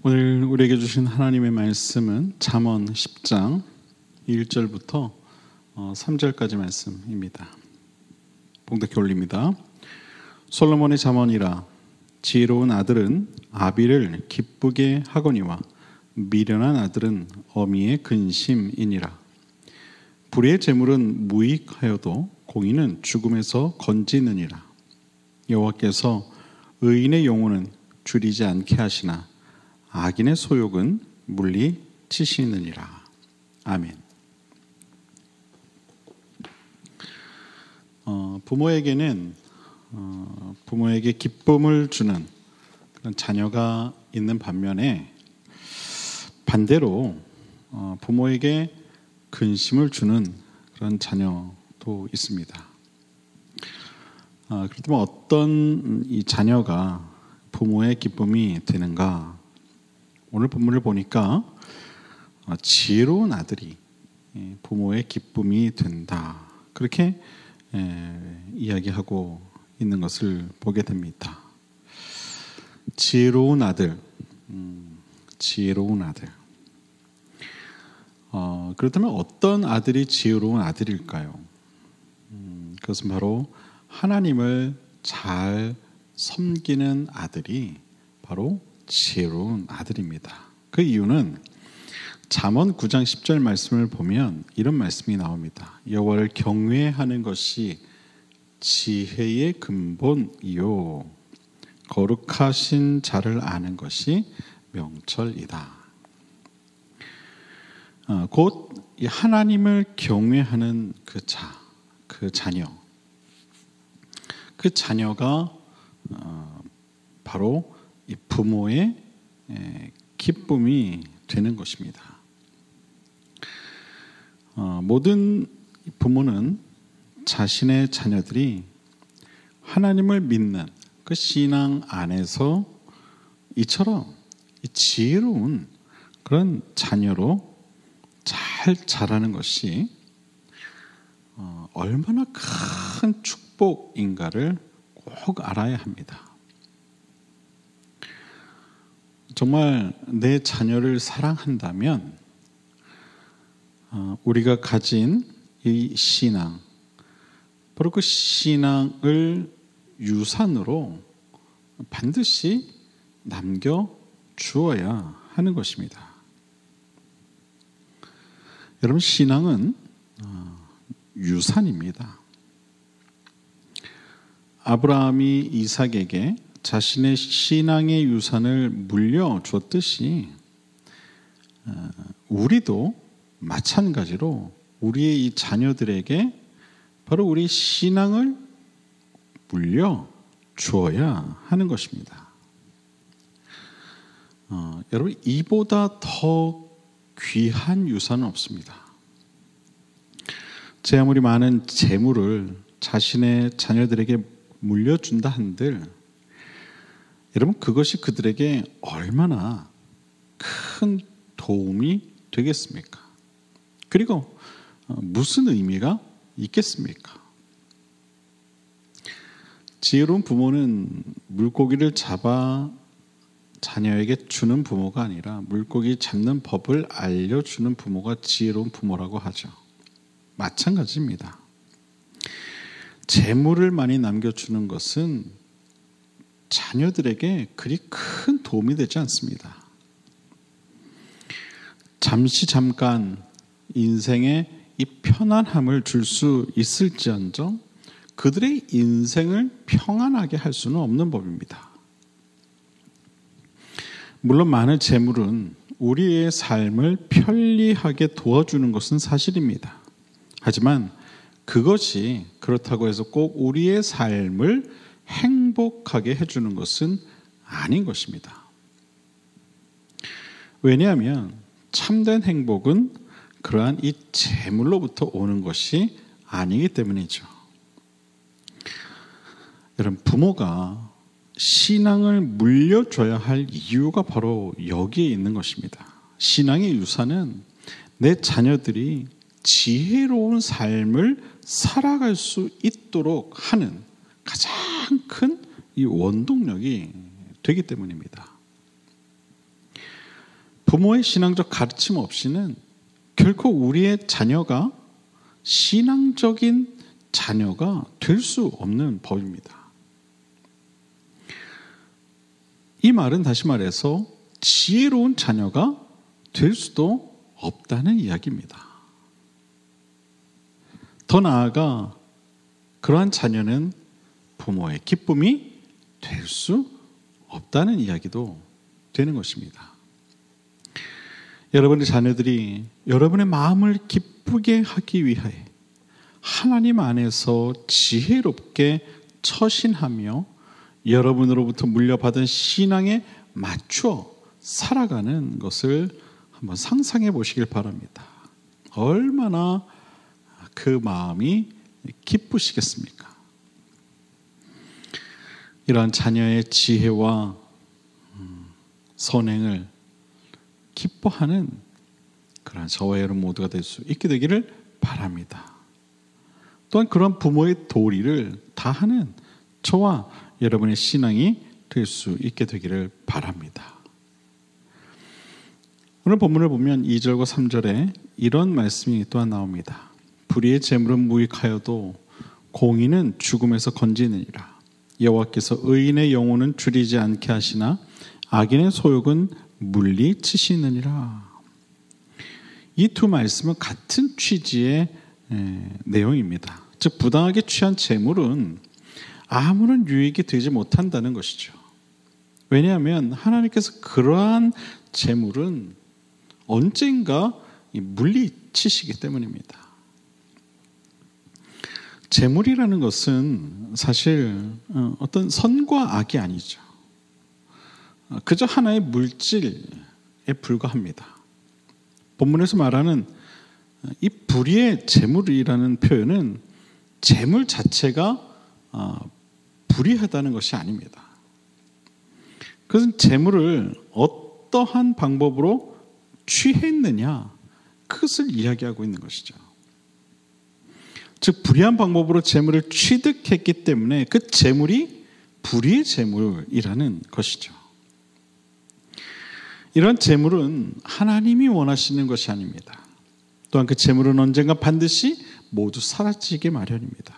오늘 우리에게 주신 하나님의 말씀은 잠언 10장 1절부터 3절까지 말씀입니다. 봉독해 올립니다. 솔로몬의 잠언이라. 지혜로운 아들은 아비를 기쁘게 하거니와 미련한 아들은 어미의 근심이니라. 불의의 재물은 무익하여도 공의는 죽음에서 건지느니라. 여호와께서 의인의 영혼은 줄이지 않게 하시나 악인의 소욕은 물리치시느니라. 아멘. 부모에게는 부모에게 기쁨을 주는 그런 자녀가 있는 반면에 반대로 부모에게 근심을 주는 그런 자녀도 있습니다. 그렇다면 어떤 이 자녀가 부모의 기쁨이 되는가? 오늘 본문을 보니까 지혜로운 아들이 부모의 기쁨이 된다. 그렇게 이야기하고 있는 것을 보게 됩니다. 지혜로운 아들, 지혜로운 아들. 그렇다면 어떤 아들이 지혜로운 아들일까요? 그것은 바로 하나님을 잘 섬기는 아들이 바로 지혜로운 아들입니다. 그 이유는 잠언 9장 10절 말씀을 보면 이런 말씀이 나옵니다. 여호와를 경외하는 것이 지혜의 근본이요 거룩하신 자를 아는 것이 명철이다. 곧 하나님을 경외하는 그 자녀, 그 자녀가 바로 이 부모의 기쁨이 되는 것입니다. 모든 부모는 자신의 자녀들이 하나님을 믿는 그 신앙 안에서 이처럼 지혜로운 그런 자녀로 잘 자라는 것이 얼마나 큰 축복인가를 꼭 알아야 합니다. 정말 내 자녀를 사랑한다면 우리가 가진 이 신앙, 바로 그 신앙을 유산으로 반드시 남겨주어야 하는 것입니다. 여러분, 신앙은 유산입니다. 아브라함이 이삭에게 자신의 신앙의 유산을 물려줬듯이 우리도 마찬가지로 우리의 이 자녀들에게 바로 우리 신앙을 물려주어야 하는 것입니다. 여러분, 이보다 더 귀한 유산은 없습니다. 제 아무리 많은 재물을 자신의 자녀들에게 물려준다 한들 여러분, 그것이 그들에게 얼마나 큰 도움이 되겠습니까? 그리고 무슨 의미가 있겠습니까? 지혜로운 부모는 물고기를 잡아 자녀에게 주는 부모가 아니라 물고기 잡는 법을 알려주는 부모가 지혜로운 부모라고 하죠. 마찬가지입니다. 재물을 많이 남겨주는 것은 자녀들에게 그리 큰 도움이 되지 않습니다. 잠깐 인생에 이 편안함을 줄 수 있을지언정 그들의 인생을 평안하게 할 수는 없는 법입니다. 물론 많은 재물은 우리의 삶을 편리하게 도와주는 것은 사실입니다. 하지만 그것이 그렇다고 해서 꼭 우리의 삶을 행복하게 해주는 것은 아닌 것입니다. 왜냐하면 참된 행복은 그러한 이 재물로부터 오는 것이 아니기 때문이죠. 여러분, 부모가 신앙을 물려줘야 할 이유가 바로 여기에 있는 것입니다. 신앙의 유산은 내 자녀들이 지혜로운 삶을 살아갈 수 있도록 하는 가장 큰 이 원동력이 되기 때문입니다. 부모의 신앙적 가르침 없이는 결코 우리의 자녀가 신앙적인 자녀가 될 수 없는 법입니다. 이 말은 다시 말해서 지혜로운 자녀가 될 수도 없다는 이야기입니다. 더 나아가 그러한 자녀는 부모의 기쁨이 될 수 없다는 이야기도 되는 것입니다. 여러분의 자녀들이 여러분의 마음을 기쁘게 하기 위하여 하나님 안에서 지혜롭게 처신하며 여러분으로부터 물려받은 신앙에 맞추어 살아가는 것을 한번 상상해 보시길 바랍니다. 얼마나 그 마음이 기쁘시겠습니까? 이러한 자녀의 지혜와 선행을 기뻐하는 그러한 저와 여러분 모두가 될 수 있게 되기를 바랍니다. 또한 그런 부모의 도리를 다하는 저와 여러분의 신앙이 될 수 있게 되기를 바랍니다. 오늘 본문을 보면 2절과 3절에 이런 말씀이 또한 나옵니다. 불의의 재물은 무익하여도 공의는 죽음에서 건지느니라. 여호와께서 의인의 영혼은 줄이지 않게 하시나 악인의 소욕은 물리치시느니라. 이 두 말씀은 같은 취지의 내용입니다. 즉 부당하게 취한 재물은 아무런 유익이 되지 못한다는 것이죠. 왜냐하면 하나님께서 그러한 재물은 언젠가 물리치시기 때문입니다. 재물이라는 것은 사실 어떤 선과 악이 아니죠. 그저 하나의 물질에 불과합니다. 본문에서 말하는 이 불의의 재물이라는 표현은 재물 자체가 불의하다는 것이 아닙니다. 그것은 재물을 어떠한 방법으로 취했느냐, 그것을 이야기하고 있는 것이죠. 즉 불의한 방법으로 재물을 취득했기 때문에 그 재물이 불의의 재물이라는 것이죠. 이런 재물은 하나님이 원하시는 것이 아닙니다. 또한 그 재물은 언젠가 반드시 모두 사라지게 마련입니다.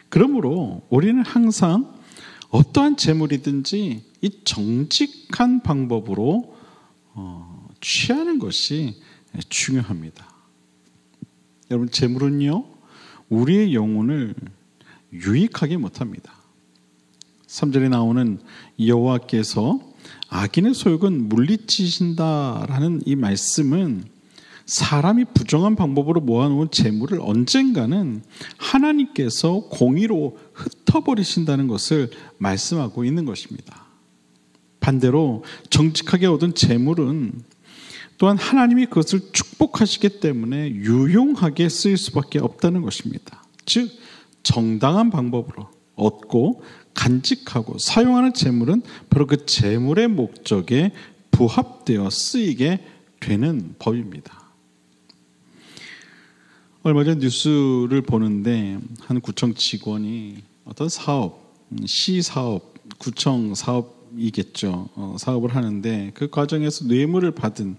그러므로 우리는 항상 어떠한 재물이든지 이 정직한 방법으로 취하는 것이 중요합니다. 여러분, 재물은요 우리의 영혼을 유익하게 못합니다. 3절에 나오는 여호와께서 악인의 소욕은 물리치신다라는 이 말씀은 사람이 부정한 방법으로 모아놓은 재물을 언젠가는 하나님께서 공의로 흩어버리신다는 것을 말씀하고 있는 것입니다. 반대로 정직하게 얻은 재물은 또한 하나님이 그것을 축복하시기 때문에 유용하게 쓰일 수밖에 없다는 것입니다. 즉 정당한 방법으로 얻고 간직하고 사용하는 재물은 바로 그 재물의 목적에 부합되어 쓰이게 되는 법입니다. 얼마 전 뉴스를 보는데 한 구청 직원이 어떤 사업, 시사업, 구청 사업이겠죠. 사업을 하는데 그 과정에서 뇌물을 받은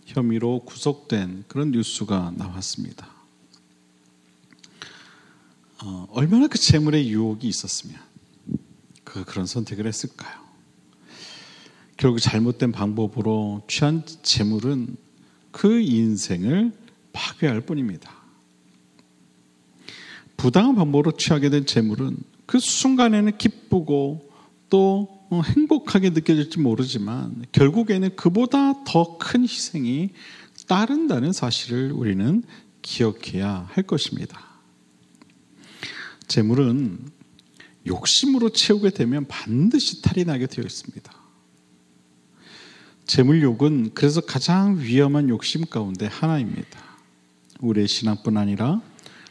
혐의로 구속된 그런 뉴스가 나왔습니다. 얼마나 그 재물의 유혹이 있었으면 그런 선택을 했을까요? 결국 잘못된 방법으로 취한 재물은 그 인생을 파괴할 뿐입니다. 부당한 방법으로 취하게 된 재물은 그 순간에는 기쁘고 또 행복하게 느껴질지 모르지만 결국에는 그보다 더 큰 희생이 따른다는 사실을 우리는 기억해야 할 것입니다. 재물은 욕심으로 채우게 되면 반드시 탈이 나게 되어 있습니다. 재물욕은 그래서 가장 위험한 욕심 가운데 하나입니다. 우리의 신앙뿐 아니라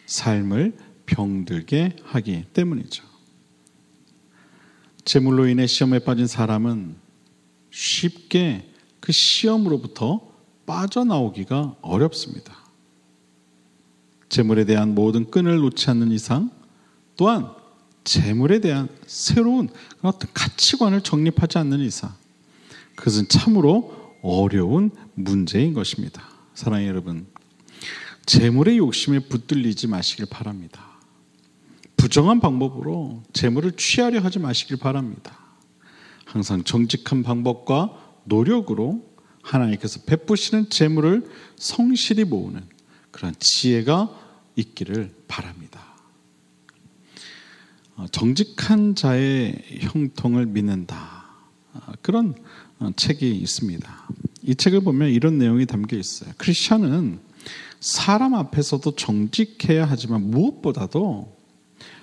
삶을 병들게 하기 때문이죠. 재물로 인해 시험에 빠진 사람은 쉽게 그 시험으로부터 빠져나오기가 어렵습니다. 재물에 대한 모든 끈을 놓지 않는 이상 또한 재물에 대한 새로운 어떤 가치관을 정립하지 않는 이상 그것은 참으로 어려운 문제인 것입니다. 사랑하는 여러분, 재물의 욕심에 붙들리지 마시길 바랍니다. 부정한 방법으로 재물을 취하려 하지 마시길 바랍니다. 항상 정직한 방법과 노력으로 하나님께서 베푸시는 재물을 성실히 모으는 그런 지혜가 있기를 바랍니다. 정직한 자의 형통을 믿는다. 그런 책이 있습니다. 이 책을 보면 이런 내용이 담겨 있어요. 크리스천은 사람 앞에서도 정직해야 하지만 무엇보다도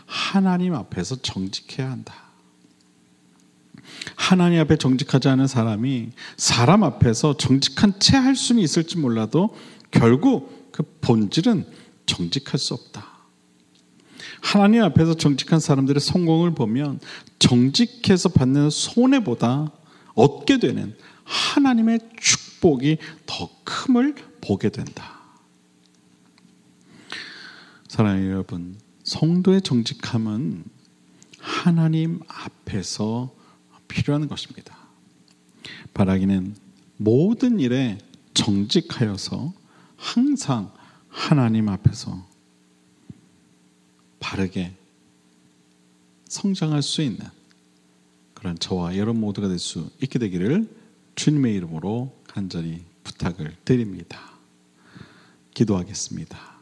하나님 앞에서 정직해야 한다. 하나님 앞에 정직하지 않은 사람이 사람 앞에서 정직한 채 할 수는 있을지 몰라도 결국 그 본질은 정직할 수 없다. 하나님 앞에서 정직한 사람들의 성공을 보면 정직해서 받는 손해보다 얻게 되는 하나님의 축복이 더 큼을 보게 된다. 사랑하는 여러분, 성도의 정직함은 하나님 앞에서 필요한 것입니다. 바라기는 모든 일에 정직하여서 항상 하나님 앞에서 바르게 성장할 수 있는 그런 저와 여러분 모두가 될 수 있게 되기를 주님의 이름으로 간절히 부탁을 드립니다. 기도하겠습니다.